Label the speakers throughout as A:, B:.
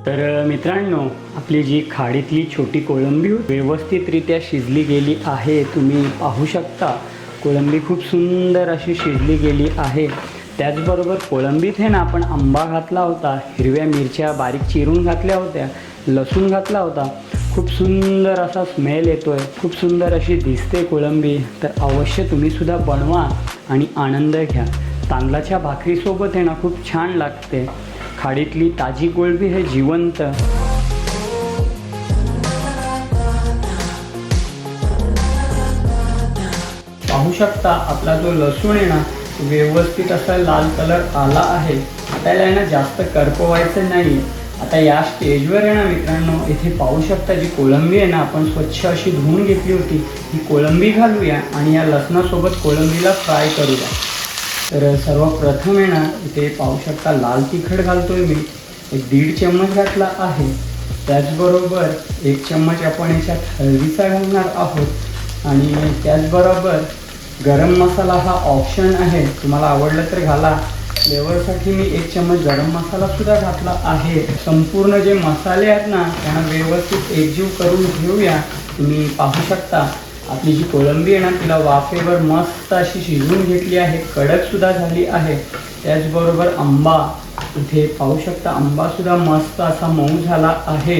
A: तर मित्रांनो, आपली जी खाडीतली छोटी कोळंबी व्यवस्थितरित्या शिजली गेली आहे। तुम्ही पाहू शकता कोळंबी खूप सुंदर अशी शिजली गेली आहे। त्याचबरोबर कोळंबीत आहे ना आपण आंबा घातला होता, हिरव्या मिरच्या बारीक चिरून घातल्या होत्या, लसूण घातला होता। खूप सुंदर असा स्मेल येतोय, खूप सुंदर अशी दिसते कोळंबी। तर अवश्य तुम्ही सुद्धा बनवा आणि आनंद घ्या। तांदळाच्या भाकरीसोबत आहे ना खूप छान लागते। खाडीतली ताजी कोळंबी हे जिवंत। पाहू शकता आपला जो लसूण आहे ना व्यवस्थित असा लाल कलर आला आहे। त्याला आहे ना जास्त करपवायचं नाही। आता या स्टेजवर आहे ना मित्रांनो, इथे पाहू शकता जी कोळंबी आहे ना आपण स्वच्छ अशी धुवून घेतली होती, ही कोळंबी घालूया आणि या लसणासोबत कोळंबीला फ्राय करूया। तर सर्वप्रथम आहे ना इथे पाहू शकता लाल तिखट घालतोय मी, 1.5 चम्मच घातला आहे। त्याचबरोबर 1 चम्मच आपण याच्यात हळदीचा घालणार आहोत आणि त्याचबरोबर गरम मसाला हा ऑप्शन आहे, तुम्हाला आवडलं तर घाला। फ्लेवरसाठी मी 1 चम्मच गरम मसाला सुद्धा घातला आहे। संपूर्ण जे मसाले आहेत ना त्यांना व्यवस्थित एकजीव करून घेऊया। तुम्ही पाहू शकता आपली जी कोळंबी आहे ना तिला वाफेवर मस्त अशी शिजवून घेतली आहे, कडक सुद्धा झाली आहे। त्याचबरोबर आंबा इथे पाहू शकता, आंबा सुद्धा मस्त असा मऊ झाला आहे।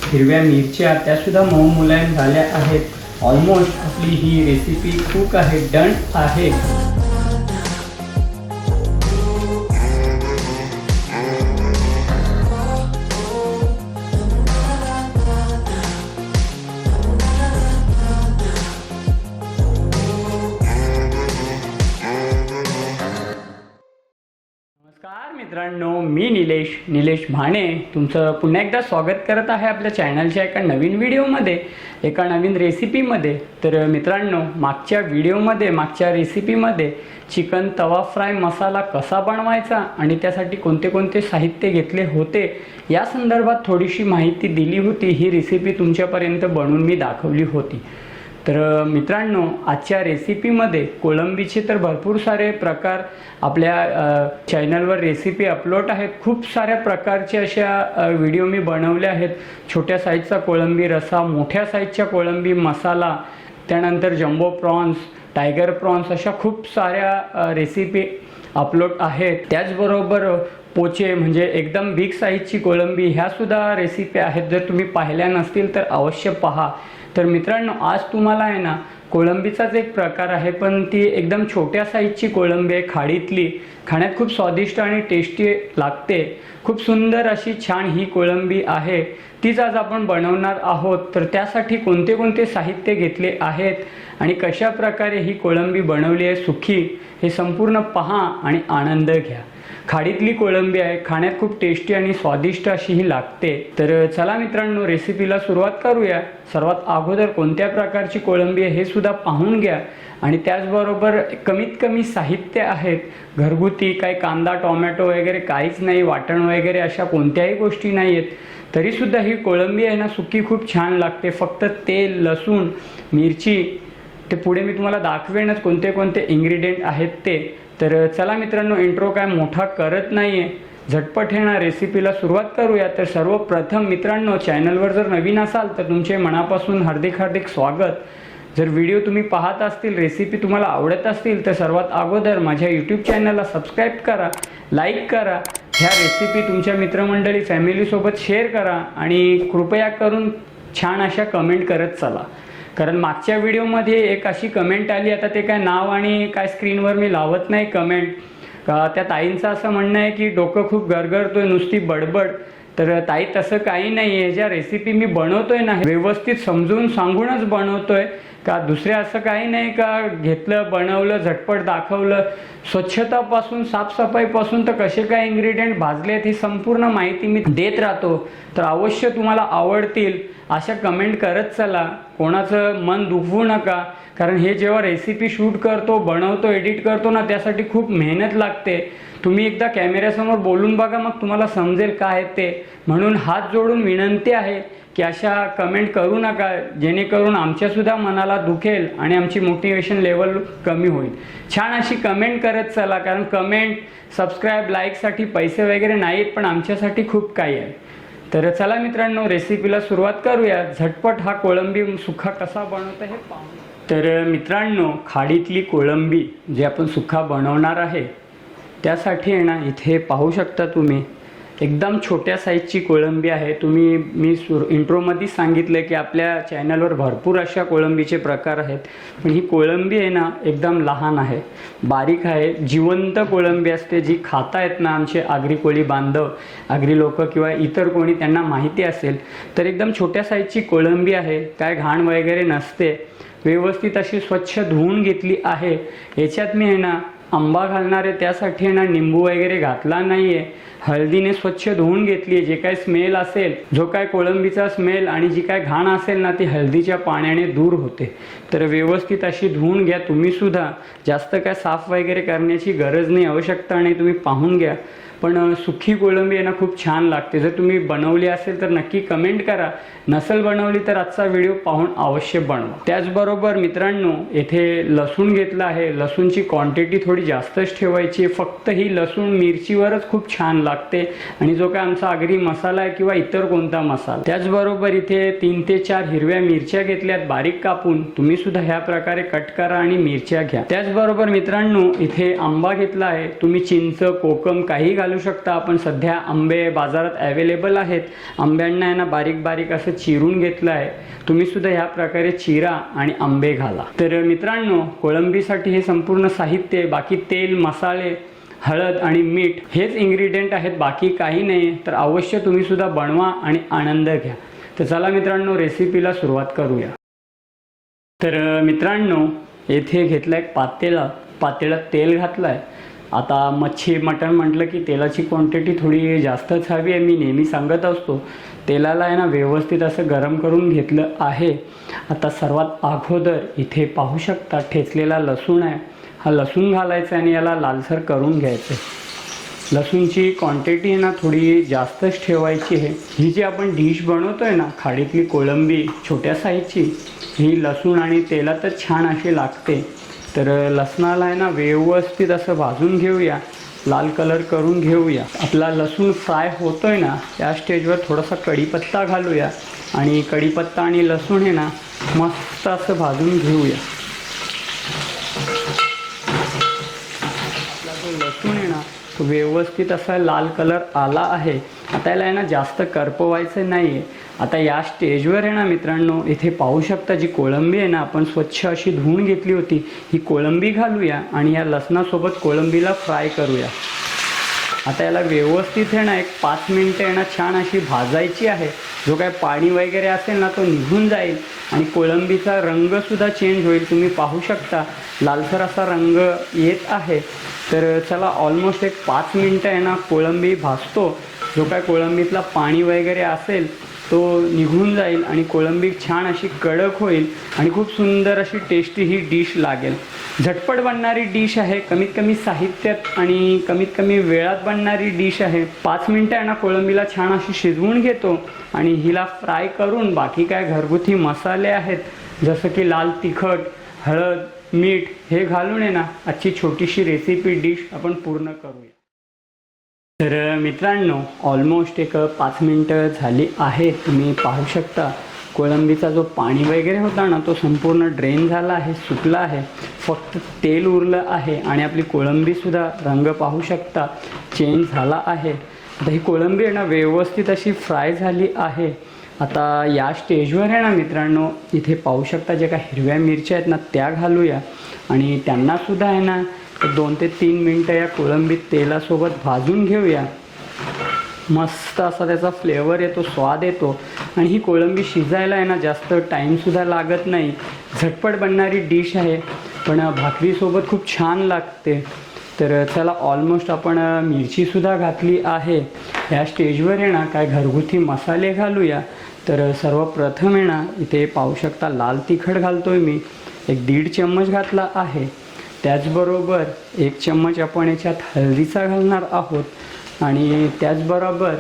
A: हिरव्या मिरच्या त्या सुद्धा मऊ मुलायम झाल्या आहेत। ऑलमोस्ट आपली ही रेसिपी कुक आहे, डन आहे। नमस्कार मित्रांनो, मी निलेश भाणे तुमचं पुन्हा एकदा स्वागत करत आहे आपल्या चॅनलच्या एका नवीन व्हिडिओमध्ये, एका नवीन रेसिपीमध्ये। तर मित्रांनो, मागच्या रेसिपीमध्ये चिकन तवा फ्राय मसाला कसा बनवायचा आणि त्यासाठी कोणते कोणते साहित्य घेतले होते या संदर्भात थोडीशी माहिती दिली होती। ही रेसिपी तुमच्यापर्यंत बनवून मी दाखवली होती। तर मित्रांनो, आजच्या रेसिपीमध्ये कोळंबीचे तर भरपूर सारे प्रकार आपल्या चॅनलवर रेसिपी अपलोड आहेत। खूप साऱ्या प्रकारचे अशा व्हिडिओ मी बनवले आहेत। छोट्या साईजचा कोळंबी रस्सा, मोठ्या साईजच्या कोळंबी मसाला, त्यानंतर जम्बो प्रॉन्स, टायगर प्रॉन्स, अशा खूप साऱ्या रेसिपी अपलोड आहेत। त्याचबरोबर पोचे म्हणजे एकदम बिग साईजची कोळंबी, ह्या सुद्धा रेसिपी आहेत। जर तुम्ही पाहिल्या नसतील तर अवश्य पहा। तर मित्रांनो, आज तुम्हाला आहे ना कोळंबीचाच एक प्रकार आहे, पण ती एकदम छोट्या साईजची कोळंबी आहे, खाडीतली। खाण्यात खूप स्वादिष्ट आणि टेस्टी लागते। खूप सुंदर अशी छान ही कोळंबी आहे, तीच आज आपण बनवणार आहोत। तर त्यासाठी कोणते कोणते साहित्य घेतले आहेत आणि कशा प्रकारे ही कोळंबी बनवली आहे सुखी, हे संपूर्ण पहा आणि आनंद घ्या। खाडीतली कोळंबी आहे, खाण्यात खूप टेस्टी आणि स्वादिष्ट अशी ही लागते। तर चला मित्रांनो, रेसिपीला सुरुवात करूया। सर्वात अगोदर कोणत्या प्रकारची कोळंबी आहे हे सुद्धा पाहून घ्या आणि त्याचबरोबर कमीत कमी साहित्य आहेत घरगुती, काही कांदा टोमॅटो वगैरे काहीच नाही, वाटण वगैरे अशा कोणत्याही गोष्टी नाही आहेत। तरीसुद्धा ही कोळंबी आहे ना सुकी खूप छान लागते। फक्त तेल, लसूण, मिरची, ते पुढे मी तुम्हाला दाखवेनच कोणते कोणते इन्ग्रेडियंट आहेत ते। तर चला मित्रांनो, इंट्रो काय मोठा करत नाही आहे, झटपट हे ना रेसिपीला सुरुवात करूया। तर सर्वप्रथम मित्रांनो, चॅनलवर जर नवीन असाल तर तुमचे मनापासून हार्दिक स्वागत। जर व्हिडिओ तुम्ही पाहत असतील, रेसिपी तुम्हाला आवडत असतील तर सर्वात अगोदर माझ्या यूट्यूब चॅनलला सबस्क्राईब करा, लाईक करा, ह्या रेसिपी तुमच्या मित्रमंडळी फॅमिलीसोबत शेअर करा आणि कृपया करून छान अशा कमेंट करत चला। कारण मागच्या व्हिडिओमध्ये एक अशी कमेंट आली, आता ते काय नाव आणि काय स्क्रीनवर मी लावत नाही कमेंट, त्या ताईंचं असं म्हणणं आहे की डोकं खूप गरगरतोय, नुसती बडबड। तर ताई, तसं काही नाही आहे। ज्या रेसिपी मी बनवतोय ना व्यवस्थित समजून सांगूनच बनवतोय, का दुसरे असं काही नाही का घेतलं बनवलं झटपट दाखवलं। स्वच्छतापासून साफसफाईपासून तर कसे काय इन्ग्रेडियंट भाजलेत ही संपूर्ण माहिती मी देत राहतो। तर अवश्य तुम्हाला आवडतील अशा कमेंट करत चला, कोणाचं मन दुखवू नका। कारण हे जेव्हा रेसिपी शूट करतो, बनवतो, एडिट करतो ना, त्यासाठी खूप मेहनत लागते। तुम्ही एकदा कॅमेऱ्यासमोर बोलून बघा, मग तुम्हाला समजेल काय ते। म्हणून हात जोडून विनंती आहे की अशा कमेंट करू नका, जेणेकरून आमच्यासुद्धा मनाला दुखेल आणि आमची मोटिवेशन लेवल कमी होईल। छान अशी कमेंट करत चला, कारण कमेंट, सबस्क्राईब, लाईकसाठी पैसे वगैरे नाहीत, पण आमच्यासाठी खूप काही आहे। तर चला मित्रांनो, रेसिपीला सुरुवात करूया. झटपट हा कोळंबी सुक्का कसा बनवता हे पाहू. तर मित्रांनो, खाडीतली कोळंबी जे आपण सुक्का बनवणार आहे त्यासाठी आहे ना, इथे पाहू शकता तुम्ही एकदम छोट्या साईजची कोळंबी आहे. मी इंट्रोमध्येच सांगितलं की आपल्या चॅनलवर भरपूर अशा कोळंबीचे प्रकार आहेत, पण ही कोळंबी आहे ना एकदम लहान आहे, बारीक आहे, जिवंत कोळंबी असते जी खाता येत ना. आमचे आगरी कोळी बांधव, आगरी लोक किंवा इतर कोणी त्यांना माहिती असेल तर एकदम छोट्या साईजची कोळंबी आहे. काय घाण वगैरे नसते, व्यवस्थित अशी स्वच्छ धुवून घेतली आहे. याच्यात मी आहे ना आंबा घालणार आहे, त्यासाठी आहे ना निंबू वगैरे घातला नाही आहे. हळदीने स्वच्छ धुवून घेतली आहे. जे काय स्मेल असेल, जो काय कोळंबीचा स्मेल आणि जी काय घाण असेल ना ती हळदीच्या पाण्याने दूर होते. तर व्यवस्थित अशी धुवून घ्या. तुम्ही सुद्धा जास्त काय साफ वगैरे करण्याची गरज नाही, आवश्यकता नाही, तुम्ही पाहून घ्या. पण सुखी कोळंबी आहे ना खूप छान लागते. जर तुम्ही बनवली असेल तर नक्की कमेंट करा, नसेल बनवली तर आजचा व्हिडिओ पाहून अवश्य बनवा. त्याचबरोबर मित्रांनो, येथे लसूण घेतला आहे. लसूणची क्वांटिटी थोडी जास्तच ठेवायची. फक्त ही लसूण मिरचीवरच खूप छान लागते आणि जो काय आमचा आगरी मसाला आहे किंवा इतर कोणता मसाला. त्याचबरोबर इथे 3 ते 4 हिरव्या मिरच्या घेतल्यात बारीक कापून. तुम्ही सुद्धा ह्या प्रकारे कट करा आणि मिरच्या घ्या. त्याचबरोबर मित्रांनो, इथे आंबा घेतला आहे. तुम्ही चिंच, कोकम काही घालू शकता. आपण सध्या आंबे बाजारात अवेलेबल आहेत. आंब्यांना आहे ना बारीक बारीक असं चिरून घेतलं आहे. तुम्ही सुद्धा ह्या प्रकारे चिरा आणि आंबे घाला. तर मित्रांनो, कोळंबीसाठी हे संपूर्ण साहित्य, बाकी तेल, मसाले, हळद आणि मीठ हेच इन्ग्रेडियंट आहेत, बाकी काही नाही. तर अवश्य तुम्ही सुद्धा बनवा आणि आनंद घ्या. तर चला मित्रांनो, रेसिपीला सुरुवात करूया. तर मित्रांनो, येथे घेतलं एक पातेल्यात तेल घातलं आहे. आता मच्छी मटण म्हटलं की तेलाची क्वांटिटी थोडी जास्तच हवी आहे. मी नेहमी सांगत असतो, तेलाला आहे ना व्यवस्थित असं गरम करून घेतलं आहे. आता सर्वात अगोदर इथे पाहू शकता ठेचलेला लसूण आहे. हा लसूण घालायचा आणि याला लालसर करून घ्यायचं. लसूणची क्वांटिटी आहे ना थोडी जास्तच ठेवायची आहे. ही जी आपण डिश बनवतो आहे ना, खाडीतली कोळंबी छोट्या साईजची, ही लसूण आणि तेलातच छान अशी लागते. तर लसणाला आहे ना व्यवस्थित असं भाजून घेऊया, लाल कलर करून घेऊया. आपला लसूण फ्राय होतोय ना, त्या स्टेजवर थोडासा कढीपत्ता घालूया आणि कढीपत्ता आणि लसूण आहे ना मस्त असं भाजून घेऊया. आपला जो लसूण आहे ना तो व्यवस्थित असा लाल कलर आला आहे. आता याला आहे ना जास्त करपवायचं नाही आहे. आता या स्टेजवर आहे ना मित्रांनो, इथे पाहू शकता जी कोळंबी आहे ना आपण स्वच्छ अशी धुवून घेतली होती, ही कोळंबी घालूया आणि या लसणासोबत कोळंबीला फ्राय करूया. आता याला व्यवस्थित आहे ना 5 मिनिटं आहे ना छान अशी भाजायची आहे. जो काय पाणी वगैरे असेल ना तो निघून जाईल आणि कोळंबीचा रंगसुद्धा चेंज होईल. तुम्ही पाहू शकता लालसर असा रंग येत आहे. तर चला, ऑलमोस्ट 5 मिनिटं आहे ना कोळंबी भाजतो. जो काय कोळंबीतला पाणी वगैरे असेल तो निघून जाईल आणि कोळंबी छान अशी कडक होईल आणि खूप सुंदर अशी टेस्टी ही डिश लागेल. झटपट बनणारी डिश आहे, कमीत कमी साहित्यात आणि कमीत कमी वेळात बनणारी डिश आहे. 5 मिनिटं आहे ना कोळंबीला छान अशी शिजवून घेतो आणि हिला फ्राय करून बाकी काय घरगुती मसाले आहेत जसं की लाल तिखट, हळद, मीठ हे घालून आहे ना आजची छोटीशी रेसिपी डिश आपण पूर्ण करूया. तर मित्रांनो, ऑलमोस्ट 5 मिनिटं झाली आहे. तुम्ही पाहू शकता कोळंबीचा जो पाणी वगैरे होता ना तो संपूर्ण ड्रेन झाला आहे, सुकला आहे. फक्त तेल उरलं आहे आणि आपली कोळंबीसुद्धा रंग पाहू शकता चेंज झाला आहे. आता ही कोळंबी आहे ना व्यवस्थित अशी फ्राय झाली आहे. आता या स्टेजवर आहे ना मित्रांनो, इथे पाहू शकता जे काय हिरव्या मिरच्या आहेत ना त्या घालूया आणि त्यांनासुद्धा आहे ना 2 ते 3 मिनिटं या कोळंबीत तेलासोबत भाजून घेऊया. मस्त असा त्याचा फ्लेवर येतो, स्वाद येतो आणि ही कोळंबी शिजायला आहे ना जास्त टाईमसुद्धा लागत नाही. झटपट बनणारी डिश आहे, पण भाकरीसोबत खूप छान लागते. तर चला, ऑलमोस्ट आपण मिरचीसुद्धा घातली आहे. या स्टेजवर आहे ना काय घरगुती मसाले घालूया. तर सर्वप्रथम आहे ना इथे पाहू शकता लाल तिखट घालतोय मी, 1-1.5 चम्मच घातला आहे. त्याचबरोबर 1 चम्मच आपण याच्यात हळदीचा घालणार आहोत आणि त्याचबरोबर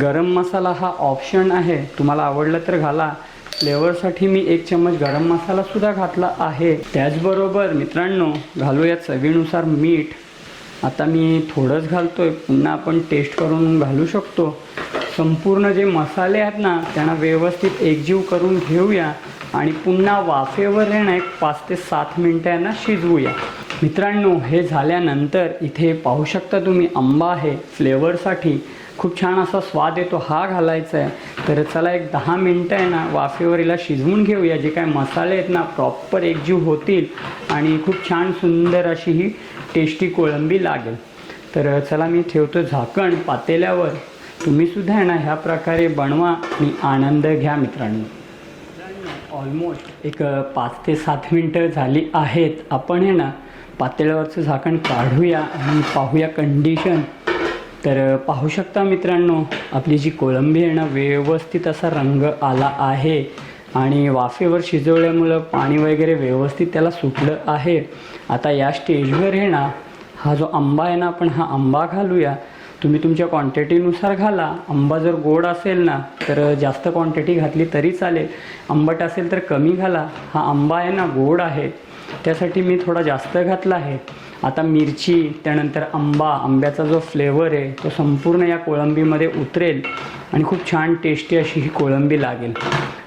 A: गरम मसाला हा ऑप्शन आहे, तुम्हाला आवडलं तर घाला. फ्लेवरसाठी मी 1 चम्मच गरम मसालासुद्धा घातला आहे. त्याचबरोबर मित्रांनो घालूया चवीनुसार मीठ. आता मी थोडंच घालतोय, पुन्हा आपण टेस्ट करून घालू शकतो. संपूर्ण जे मसाले आहेत ना त्यांना व्यवस्थित एकजीव करून घेऊया आणि पुन्हा वाफेवर आहे ना एक 5 ते 7 मिनटं यांना शिजवूया. मित्रांनो, हे झाल्यानंतर इथे पाहू शकता तुम्ही आंबा आहे. फ्लेवरसाठी खूप छान असा स्वाद येतो हा घालायचा आहे. तर चला एक 10 मिनटं आहे ना वाफेवर हिला शिजवून घेऊया. जे काय मसाले आहेत ना प्रॉपर एकजीव होतील आणि खूप छान सुंदर अशी ही टेस्टी कोळंबी लागेल. तर चला मी ठेवतो झाकण पातेल्यावर. तुम्हीसुद्धा आहे ना ह्या प्रकारे बनवा आणि आनंद घ्या. मित्रांनो, ऑलमोस्ट एक 5 ते 7 मिनटं झाली आहेत. आपण आहे ना पातेल्यावरचं झाकण काढूया आणि पाहूया कंडिशन. तर पाहू शकता मित्रांनो, आपली जी कोळंबी आहे ना व्यवस्थित असा रंग आला आहे आणि वाफेवर शिजवल्यामुळं पाणी वगैरे व्यवस्थित त्याला सुटलं आहे. आता या स्टेजवर आहे ना हा जो आंबा आहे ना आपण हा आंबा घालूया. तुम्ही तुमच्या क्वांटिटीनुसार घाला. आंबा जर गोड असेल ना तर जास्त क्वांटिटी घातली तरी चालेल, आंबट असेल तर कमी घाला. हा आंबा आहे ना गोड आहे त्यासाठी मी थोडा जास्त घातला आहे. आता मिरची, त्यानंतर आंब्याचा जो फ्लेवर आहे तो संपूर्ण या कोळंबीमध्ये उतरेल आणि खूप छान टेस्टी अशी ही कोळंबी लागेल.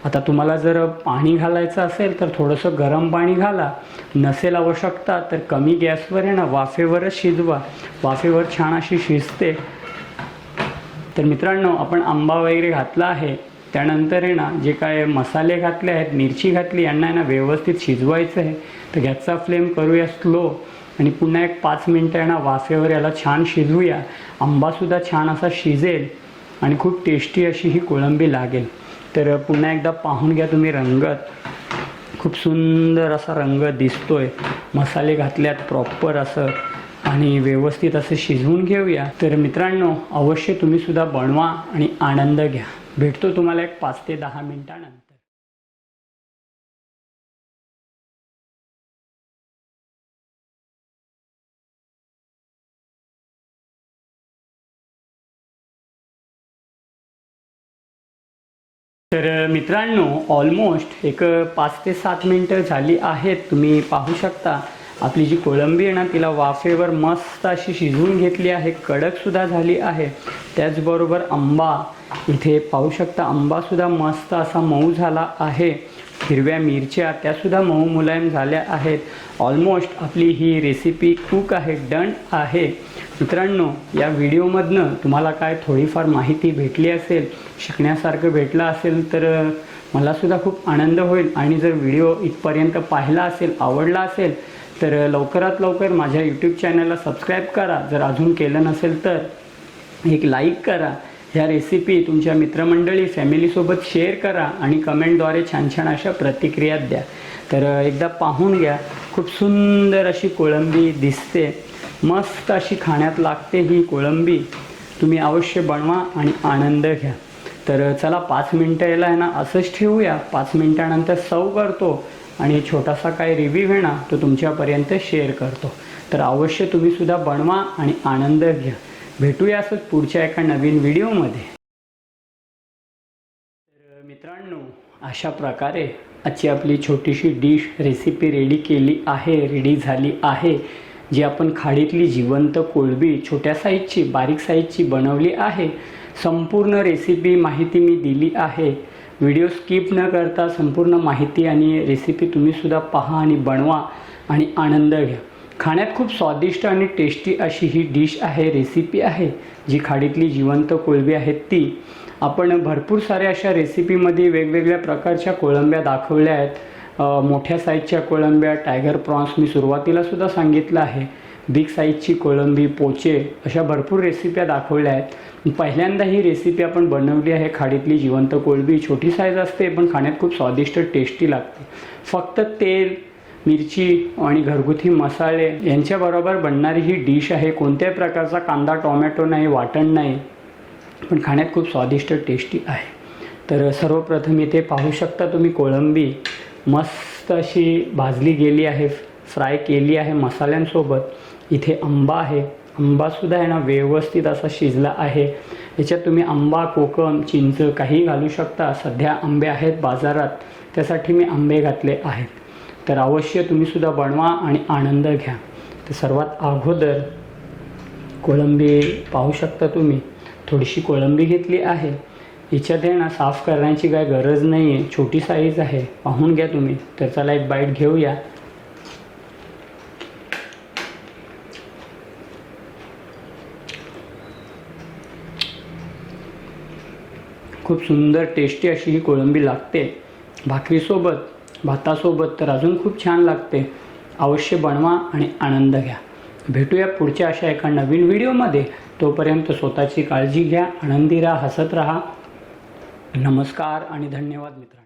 A: आता तुम्हाला जर पाणी घालायचं असेल तर थोडंसं गरम पाणी घाला, नसेल आवश्यकता तर कमी गॅसवर आहे ना वाफेवरच शिजवा. वाफेवर छान अशी शिजते. तर मित्रांनो, आपण आंबा वगैरे घातला आहे, त्यानंतर आहे ना जे काय मसाले घातले आहेत, मिरची घातली, यांना आहे ना व्यवस्थित शिजवायचं आहे. तर गॅसचा फ्लेम करूया स्लो आणि पुन्हा एक 5 मिनटं आहे ना वाफेवर याला छान शिजवूया. आंबासुद्धा छान असा शिजेल आणि खूप टेस्टी अशी ही कोळंबी लागेल. तर पुन्हा एकदा पाहून घ्या तुम्ही रंगत. खूप सुंदर असा रंग दिसतोय. मसाले घातल्यात प्रॉपर असं आणि व्यवस्थित असं शिजवून घेऊया. तर मित्रांनो, अवश्य तुम्हीसुद्धा बनवा आणि आनंद घ्या. भेटतो तुम्हाला एक 5 ते 10 मिनटानंतर. तर मित्रांनो, ऑलमोस्ट एक 5 ते 7 मिनटं झाली आहेत. तुम्ही पाहू शकता आपली जी कोळंबी आहे ना तिला वाफेवर मस्त अशी शिजवून घेतली आहे, कडकसुद्धा झाली आहे. त्याचबरोबर आंबा इथे पाहू शकता, आंबासुद्धा मस्त असा मऊ झाला आहे. हिरव्या मिरच्या त्यासुद्धा मऊ मुलायम झाल्या आहेत. ऑलमोस्ट आपली ही रेसिपी कुक आहे, डन आहे. मित्रांनो, या व्हिडिओमधनं तुम्हाला काय थोडीफार माहिती भेटली असेल, शिकण्यासारखं भेटलं असेल तर मलासुद्धा खूप आनंद होईल. आणि जर व्हिडिओ इथपर्यंत पाहिला असेल, आवडला असेल तर लवकरात लवकर माझ्या यूट्यूब चॅनलला सबस्क्राईब करा. जर अजून केलं नसेल तर एक लाईक करा. ह्या रेसिपी तुमच्या मित्रमंडळी फॅमिलीसोबत शेअर करा आणि कमेंटद्वारे छान छान अशा प्रतिक्रिया द्या. तर एकदा पाहून घ्या, खूप सुंदर अशी कोळंबी दिसते, मस्त अशी खाण्यात लागते ही कोळंबी. तुम्ही अवश्य बनवा आणि आनंद घ्या. तर चला 5 मिनटं याला आहे ना असंच ठेवूया. 5 मिनटानंतर सर्व करतो आणि छोटासा काय रिव्ह्यू आहे ना तो तुमच्यापर्यंत शेअर करतो. तर अवश्य तुम्हीसुद्धा बनवा आणि आनंद घ्या. भेटूया असंच पुढच्या एका नवीन व्हिडिओमध्ये. तर मित्रांनो, अशा प्रकारे आजची आपली छोटीशी डिश रेसिपी रेडी झाली आहे. जी आपण खाडीतली जिवंत कोळंबी छोट्या साईजची, बारीक साईजची बनवली आहे. संपूर्ण रेसिपी माहिती मी दिली आहे. व्हिडिओ स्किप न करता संपूर्ण माहिती आणि रेसिपी तुम्हीसुद्धा पहा आणि बनवा आणि आनंद घ्या. खाण्यात खूप स्वादिष्ट आणि टेस्टी अशी ही डिश आहे, रेसिपी आहे. जी खाडीतली जिवंत कोळंबी आहेत ती. आपण भरपूर साऱ्या अशा रेसिपीमध्ये वेगवेगळ्या प्रकारच्या कोळंब्या दाखवल्या आहेत. मोठ्या साईजच्या कोळंब्या, टायगर प्रॉन्स मी सुरुवातीलासुद्धा सांगितलं आहे. बिग साईजची कोळंबी, पोचे, अशा भरपूर रेसिप्या दाखवल्या आहेत. पहिल्यांदा ही रेसिपी आपण बनवली आहे. खाडीतली जिवंत कोळंबी छोटी साईज असते पण खाण्यात खूप स्वादिष्ट टेस्टी लागते. फक्त तेल, मिरची आणि घरगुती मसाले यांच्याबरोबर बनणारी ही डिश आहे. कोणत्याही प्रकारचा कांदा, टोमॅटो नाही, वाटण नाही, पण खाण्यात खूप स्वादिष्ट टेस्टी आहे. तर सर्वप्रथम इथे पाहू शकता तुम्ही कोळंबी मस्त अशी भाजली गेली आहे, फ्राय केली आहे मसाल्यांसोबत. इथे आंबा आहे, आंबासुद्धा आहे ना व्यवस्थित असा शिजला आहे. याच्यात तुम्ही आंबा, कोकम, चिंच काही घालू शकता. सध्या आंबे आहेत बाजारात, त्यासाठी मी आंबे घातले आहेत. तर अवश्य तुम्हीसुद्धा बनवा आणि आनंद घ्या. तर सर्वात अगोदर कोळंबी पाहू शकता तुम्ही थोडीशी कोळंबी घेतली आहे. हिच्यात आहे ना साफ करण्याची काय गरज नाही आहे, छोटी साईज आहे, पाहून घ्या तुम्ही. तर चला एक बाईट घेऊया. खूप सुंदर टेस्टी अशी ही कोळंबी लागते. भाकरीसोबत, भातासोबत तर अजून खूप छान लागते. अवश्य बनवा आणि आनंद घ्या. भेटूया पुढच्या अशा एका नवीन व्हिडिओमध्ये. तोपर्यंत स्वतःची काळजी घ्या, आनंदी राहा, हसत राहा. नमस्कार आणि धन्यवाद मित्रांनो.